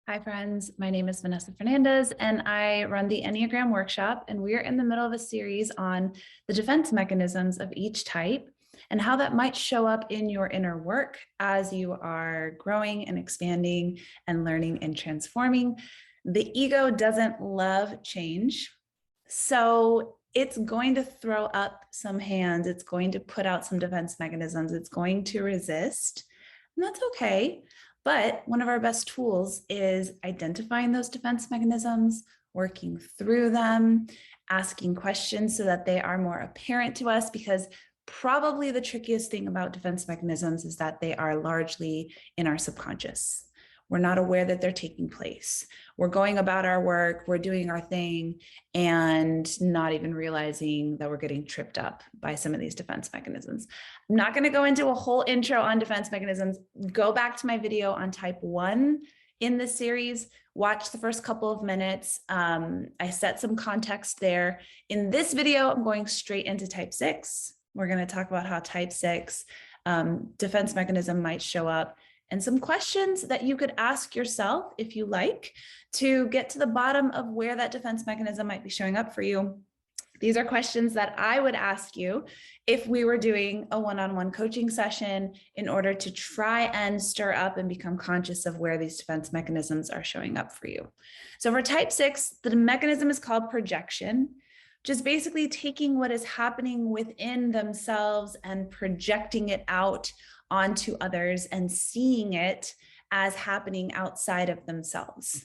Hi, friends. My name is Vanessa Fernandez, and I run the Enneagram workshop. And we're in the middle of a series on the defense mechanisms of each type and how that might show up in your inner work as you are growing and expanding and learning and transforming. The ego doesn't love change, so it's going to throw up some hands. It's going to put out some defense mechanisms. It's going to resist, and that's okay. But one of our best tools is identifying those defense mechanisms, working through them, asking questions so that they are more apparent to us, because probably the trickiest thing about defense mechanisms is that they are largely in our subconscious. We're not aware that they're taking place. We're going about our work, we're doing our thing, and not even realizing that we're getting tripped up by some of these defense mechanisms. I'm not going to go into a whole intro on defense mechanisms. Go back to my video on type 1 in this series. Watch the first couple of minutes. I set some context there. In this video, I'm going straight into type 6. We're going to talk about how type 6 defense mechanism might show up, and some questions that you could ask yourself if you like to get to the bottom of where that defense mechanism might be showing up for you. These are questions that I would ask you if we were doing a one-on-one coaching session in order to try and stir up and become conscious of where these defense mechanisms are showing up for you. So for type 6, the mechanism is called projection, just basically taking what is happening within themselves and projecting it out onto others and seeing it as happening outside of themselves.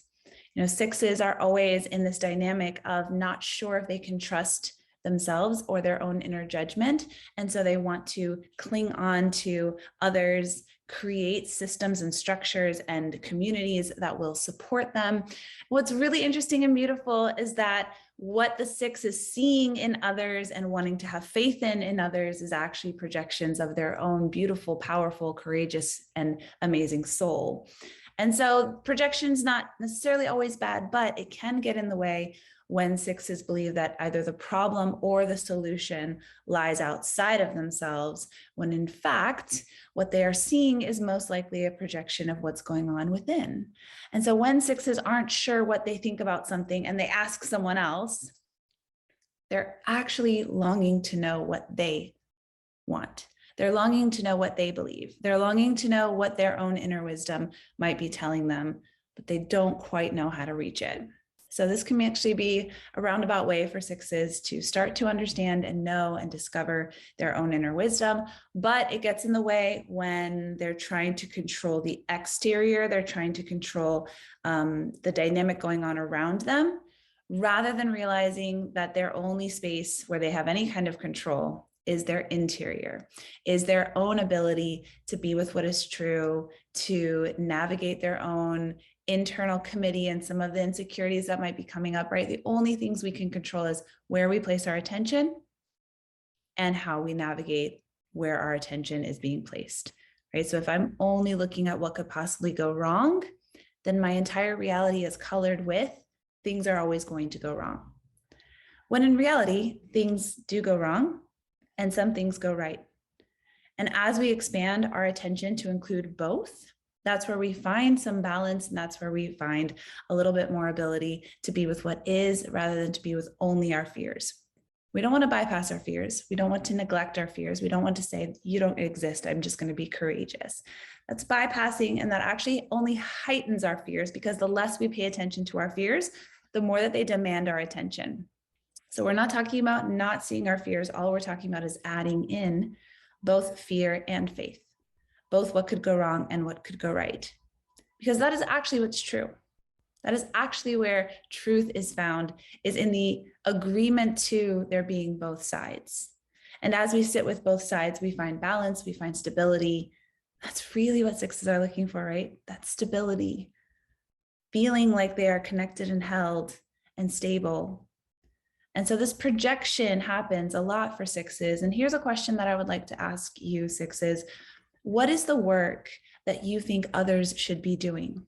You know, 6s are always in this dynamic of not sure if they can trust themselves or their own inner judgment. And so they want to cling on to others, create systems and structures and communities that will support them. What's really interesting and beautiful is that what the 6 is seeing in others and wanting to have faith in others is actually projections of their own beautiful, powerful, courageous, and amazing soul. And so projection's not necessarily always bad, but it can get in the way when 6s believe that either the problem or the solution lies outside of themselves, when in fact, what they are seeing is most likely a projection of what's going on within. And so when 6s aren't sure what they think about something and they ask someone else, they're actually longing to know what they want. They're longing to know what they believe. They're longing to know what their own inner wisdom might be telling them, but they don't quite know how to reach it. So this can actually be a roundabout way for 6s to start to understand and know and discover their own inner wisdom, but it gets in the way when they're trying to control the exterior. They're trying to control the dynamic going on around them, rather than realizing that their only space where they have any kind of control is their interior, is their own ability to be with what is true, to navigate their own internal committee and some of the insecurities that might be coming up, right? The only things we can control is where we place our attention and how we navigate where our attention is being placed, right? So if I'm only looking at what could possibly go wrong, then my entire reality is colored with things are always going to go wrong. When in reality, things do go wrong and some things go right. And as we expand our attention to include both, that's where we find some balance, and that's where we find a little bit more ability to be with what is rather than to be with only our fears. We don't want to bypass our fears. We don't want to neglect our fears. We don't want to say, you don't exist, I'm just going to be courageous. That's bypassing, and that actually only heightens our fears, because the less we pay attention to our fears, the more that they demand our attention. So we're not talking about not seeing our fears. All we're talking about is adding in both fear and faith, both what could go wrong and what could go right, because that is actually what's true. That is actually where truth is found, is in the agreement to there being both sides. And as we sit with both sides, we find balance, we find stability. That's really what 6s are looking for, right? That stability, feeling like they are connected and held and stable. And so this projection happens a lot for 6s. And here's a question that I would like to ask you, 6s. What is the work that you think others should be doing?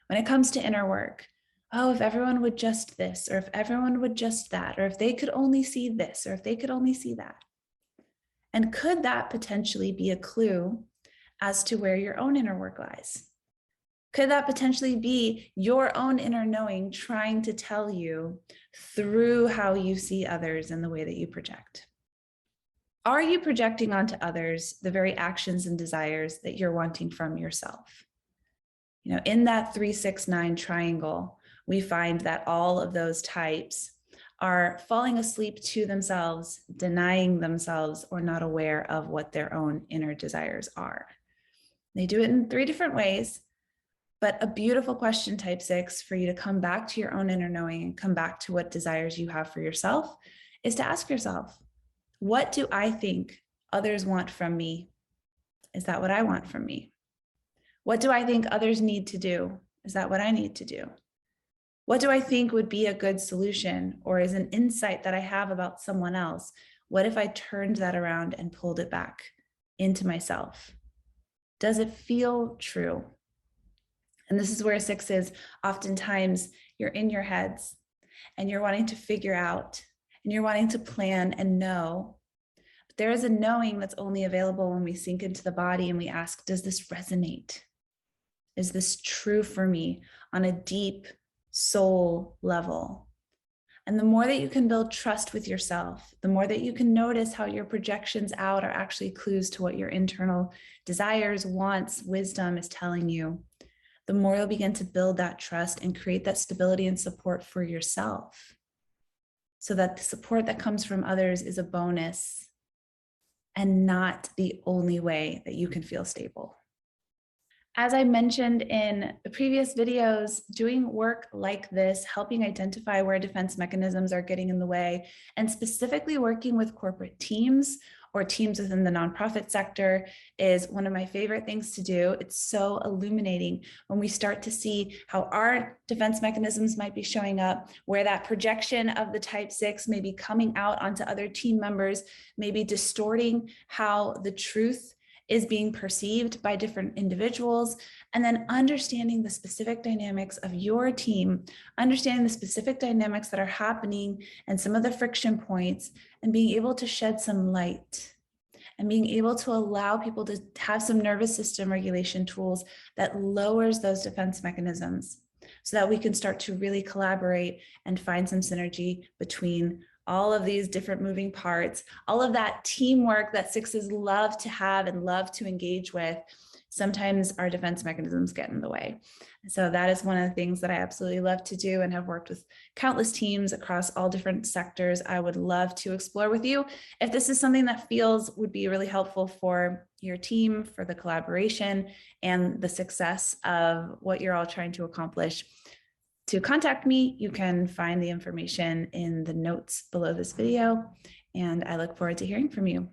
When it comes to inner work, oh, if everyone would just this, or if everyone would just that, or if they could only see this, or if they could only see that. And could that potentially be a clue as to where your own inner work lies? Could that potentially be your own inner knowing trying to tell you through how you see others and the way that you project? Are you projecting onto others the very actions and desires that you're wanting from yourself? You know, in that 3-6-9 triangle, we find that all of those types are falling asleep to themselves, denying themselves, or not aware of what their own inner desires are. They do it in 3 different ways, but a beautiful question, type 6, for you to come back to your own inner knowing and come back to what desires you have for yourself is to ask yourself, what do I think others want from me? Is that what I want from me? What do I think others need to do? Is that what I need to do? What do I think would be a good solution or is an insight that I have about someone else? What if I turned that around and pulled it back into myself? Does it feel true? And this is where 6 is. Oftentimes you're in your heads and you're wanting to figure out and you're wanting to plan and know. But there is a knowing that's only available when we sink into the body and we ask, does this resonate? Is this true for me on a deep soul level? And the more that you can build trust with yourself, the more that you can notice how your projections out are actually clues to what your internal desires, wants, wisdom is telling you, the more you'll begin to build that trust and create that stability and support for yourself. So that the support that comes from others is a bonus and not the only way that you can feel stable. As I mentioned in the previous videos, doing work like this, helping identify where defense mechanisms are getting in the way, and specifically working with corporate teams or teams within the nonprofit sector is one of my favorite things to do. It's so illuminating when we start to see how our defense mechanisms might be showing up, where that projection of the type 6 may be coming out onto other team members, maybe distorting how the truth is being perceived by different individuals, and then understanding the specific dynamics of your team, understanding the specific dynamics that are happening and some of the friction points, and being able to shed some light and being able to allow people to have some nervous system regulation tools that lowers those defense mechanisms so that we can start to really collaborate and find some synergy between all of these different moving parts, all of that teamwork that 6s love to have and love to engage with. Sometimes our defense mechanisms get in the way. So that is one of the things that I absolutely love to do and have worked with countless teams across all different sectors. I would love to explore with you if this is something that feels would be really helpful for your team, for the collaboration and the success of what you're all trying to accomplish. To contact me, you can find the information in the notes below this video, and I look forward to hearing from you.